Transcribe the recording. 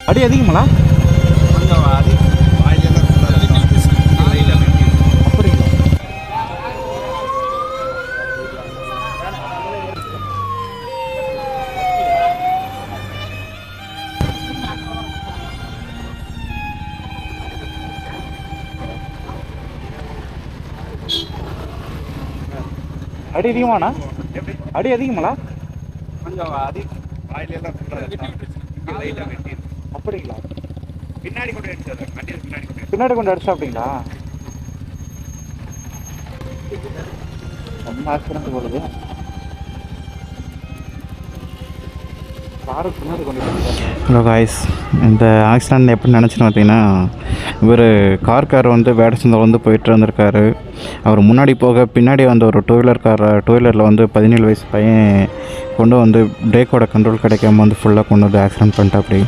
அடி அதிகங்களா? கொஞ்சம் அப்படிங்களா? அடி அதிகமாண்ணா? அடி அதிகங்களா? கொஞ்சம் வாயிலெல்லாம் அப்படிங்களா? பின்னாடி கொண்டு அடிச்சாரு, வண்டியில் பின்னாடி கொண்டு அடிச்சா அப்படிங்களா? ரொம்ப ஆக்சிடென்ட் போடுது. காரு பின்னாடி கொண்டு அடிச்சாரு. ஹலோ காய்ஸ், இந்த ஆக்சிடெண்ட் எப்படி நினச்சின்னு பார்த்தீங்கன்னா, இவர் கார் வந்து வேடச்சந்தர் வந்து போயிட்டு இருந்திருக்காரு. அவர் முன்னாடி போக பின்னாடி வந்து ஒரு டூ வீலரில் வந்து 17 வயசு பையன் கொண்டு வந்து பிரேக்கோட கண்ட்ரோல் கிடைக்காம வந்து ஃபுல்லாக கொண்டு வந்து ஆக்சிடென்ட் பண்ணிட்டு அப்படி